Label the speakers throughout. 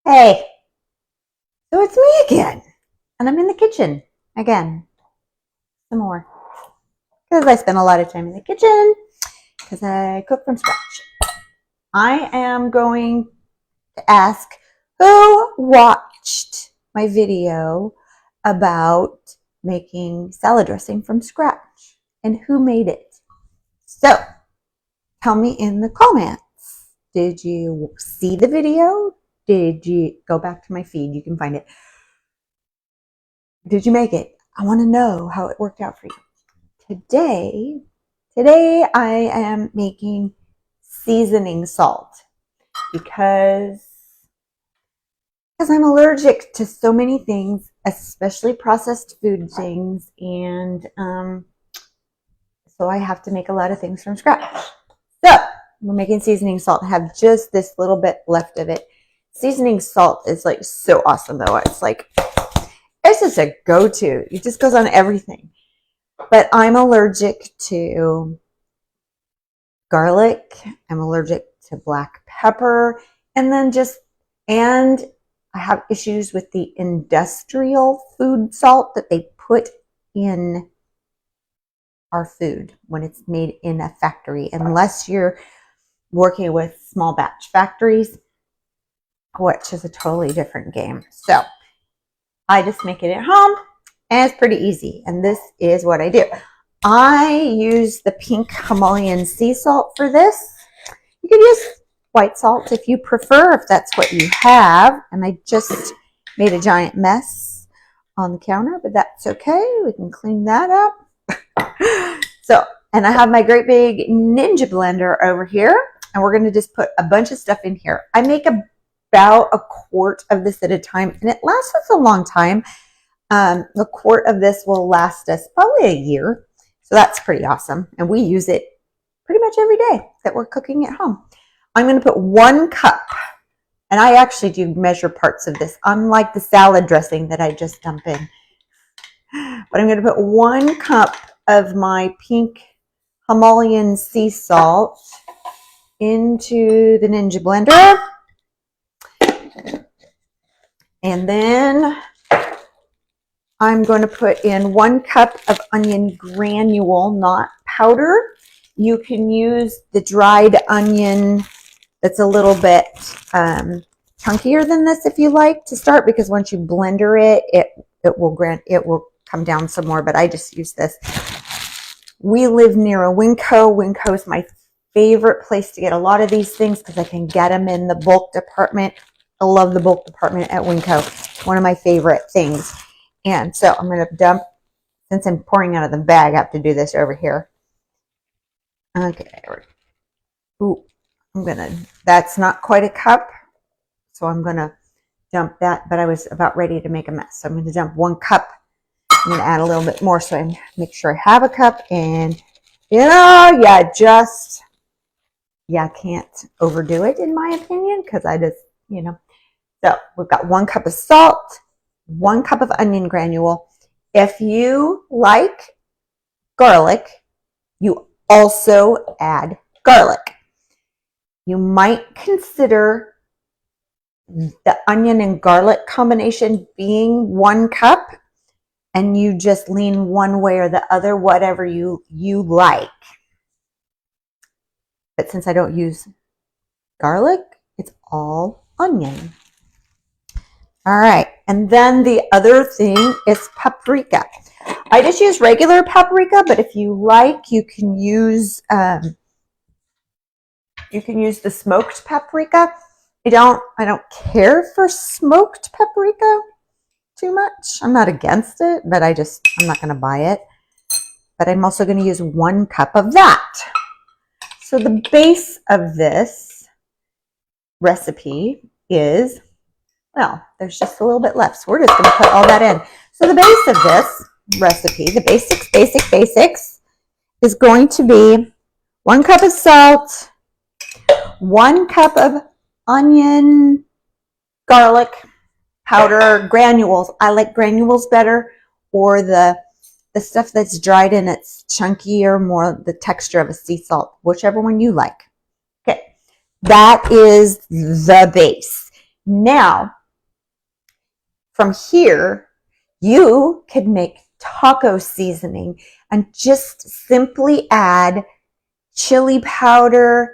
Speaker 1: Hey, so it's me again, and I'm in the kitchen again, some more, because I spend a lot of time in the kitchen, because I cook from scratch. I am going to ask who watched my video about making salad dressing from scratch, and who made it. So, tell me in the comments. Did you see the video? Did you go back to my feed? You can find it. Did you make it? I want to know how it worked out for you. Today I am making seasoning salt because I'm allergic to so many things, especially processed food things, and so I have to make a lot of things from scratch. So we're making seasoning salt. I have just this little bit left of it. Seasoning salt is like so awesome though. It's just a go-to. It just goes on everything. But I'm allergic to garlic. I'm allergic to black pepper. And I have issues with the industrial food salt that they put in our food when it's made in a factory. Unless you're working with small batch factories, which is a totally different game. So I just make it at home, and it's pretty easy. And this is what I do. I use the pink Himalayan sea salt for this. You can use white salt if you prefer, if that's what you have. And I just made a giant mess on the counter, but that's okay. We can clean that up. And I have my great big Ninja blender over here, and we're going to just put a bunch of stuff in here. I make about a quart of this at a time, and it lasts us a long time. A quart of this will last us probably a year, so that's pretty awesome, and we use it pretty much every day that we're cooking at home. I'm going to put 1 cup, and I actually do measure parts of this, unlike the salad dressing that I just dump in. But I'm going to put 1 cup of my pink Himalayan sea salt into the Ninja blender. And then I'm going to put in 1 cup of onion granule, not powder. You can use the dried onion that's a little bit chunkier than this if you like to start, because once you blender it, it will come down some more, but I just use this. We live near a Winco. Winco is my favorite place to get a lot of these things because I can get them in the bulk department. I love the bulk department at Winco. One of my favorite things. And so I'm going to dump, since I'm pouring out of the bag, I have to do this over here. Okay. Ooh, that's not quite a cup. So I'm going to dump that, but I was about ready to make a mess. So I'm going to dump 1 cup. I'm going to add a little bit more so I make sure I have a cup. And, I can't overdo it in my opinion, because I just, So we've got 1 cup of salt, 1 cup of onion granule. If you like garlic, you also add garlic. You might consider the onion and garlic combination being 1 cup, and you just lean one way or the other, whatever you like. But since I don't use garlic, it's all onion. All right, and then the other thing is paprika. I just use regular paprika, but if you like, you can use the smoked paprika. I don't care for smoked paprika too much. I'm not against it, but I'm not going to buy it. But I'm also going to use 1 cup of that. So the base of this recipe is, well, there's just a little bit left. So we're just going to put all that in. So the base of this recipe, the basics, is going to be 1 cup of salt, 1 cup of onion, garlic powder, granules. I like granules better, or the stuff that's dried and it's chunkier, more the texture of a sea salt, whichever one you like. Okay, that is the base. Now, from here, you could make taco seasoning and just simply add chili powder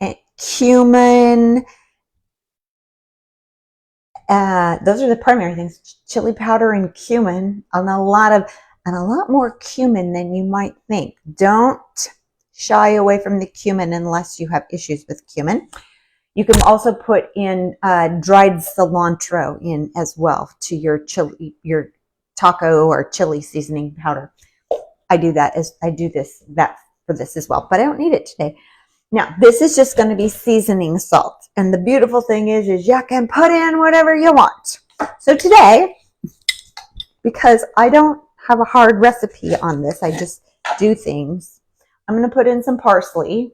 Speaker 1: and cumin. Those are the primary things: chili powder and cumin, and a lot more cumin than you might think. Don't shy away from the cumin unless you have issues with cumin. You can also put in dried cilantro in as well to your chili, your taco or chili seasoning powder. I do that for this as well, but I don't need it today. Now, this is just going to be seasoning salt. And the beautiful thing is you can put in whatever you want. So today, because I don't have a hard recipe on this, I just do things, I'm going to put in some parsley.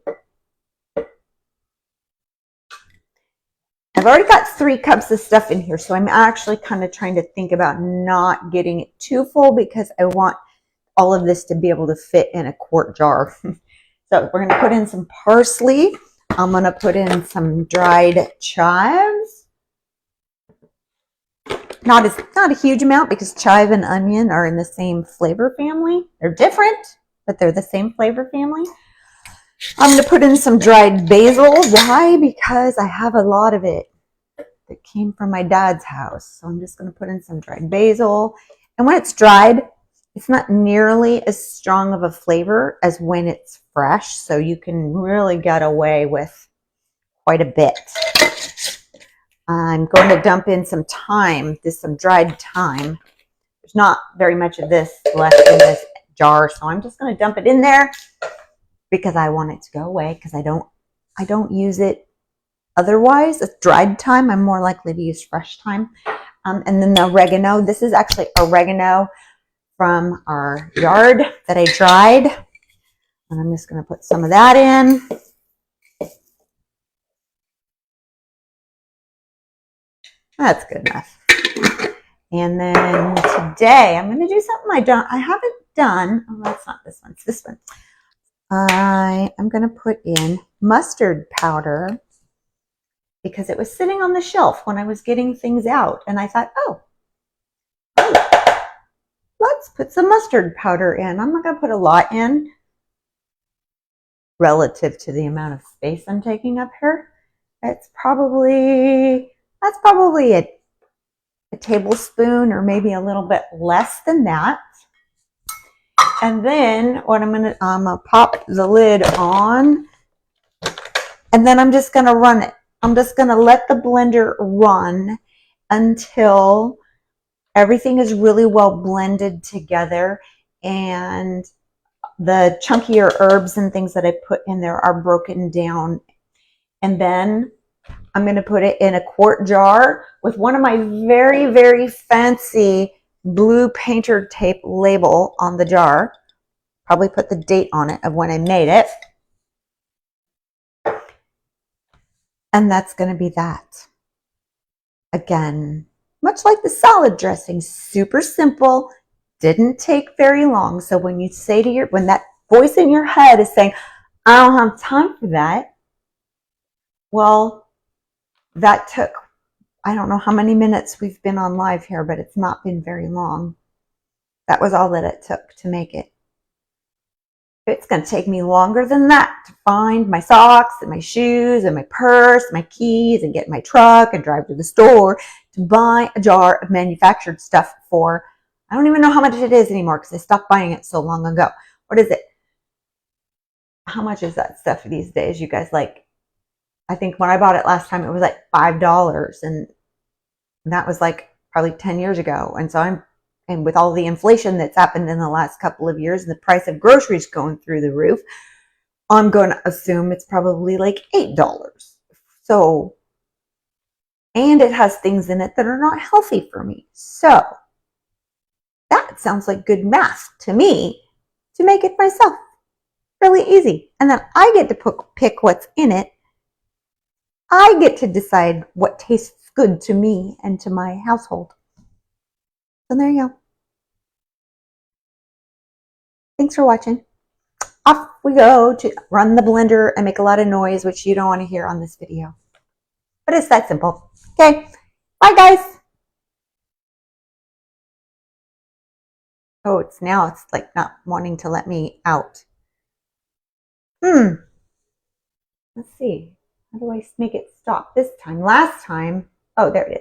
Speaker 1: I've already got 3 cups of stuff in here, so I'm actually kind of trying to think about not getting it too full because I want all of this to be able to fit in a quart jar. So we're going to put in some parsley. I'm going to put in some dried chives. Not a huge amount because chive and onion are in the same flavor family. They're different, but they're the same flavor family. I'm going to put in some dried basil. Why? Because I have a lot of it that came from my dad's house. So I'm just going to put in some dried basil. And when it's dried, it's not nearly as strong of a flavor as when it's fresh. So you can really get away with quite a bit. I'm going to dump in some thyme, some dried thyme. There's not very much of this left in this jar, so I'm just going to dump it in there because I want it to go away because I don't use it otherwise. It's dried thyme. I'm more likely to use fresh thyme. And then the oregano. This is actually oregano from our yard that I dried. And I'm just going to put some of that in. That's good enough. And then today I'm going to do something I haven't done. Oh, that's not this one. It's this one. I am going to put in mustard powder because it was sitting on the shelf when I was getting things out. And I thought, oh, let's put some mustard powder in. I'm not going to put a lot in relative to the amount of space I'm taking up here. That's probably a tablespoon or maybe a little bit less than that. And then what I'm gonna pop the lid on, and then I'm just gonna run it. I'm just gonna let the blender run until everything is really well blended together and the chunkier herbs and things that I put in there are broken down. And then I'm going to put it in a quart jar with one of my very, very fancy blue painter tape label on the jar. Probably put the date on it of when I made it. And that's going to be that. Again, much like the salad dressing, super simple, didn't take very long. So when you say to when that voice in your head is saying, I don't have time for that. Well, that took, I don't know how many minutes we've been on live here, but it's not been very long. That was all that it took to make it. It's going to take me longer than that to find my socks and my shoes and my purse, my keys, and get in my truck and drive to the store to buy a jar of manufactured stuff for, I don't even know how much it is anymore because I stopped buying it so long ago. What is it? How much is that stuff these days, you guys? Like, I think when I bought it last time, it was like $5, and that was like probably 10 years ago. And so and with all the inflation that's happened in the last couple of years and the price of groceries going through the roof, I'm going to assume it's probably like $8. So, and it has things in it that are not healthy for me. So that sounds like good math to me to make it myself. Really easy. And then I get to pick what's in it. I get to decide what tastes good to me and to my household. So there you go. Thanks for watching. Off we go to run the blender and make a lot of noise, which you don't want to hear on this video. But it's that simple. Okay. Bye, guys. Oh, it's like not wanting to let me out. Let's see. How do I make it stop this time? Last time, oh, there it is.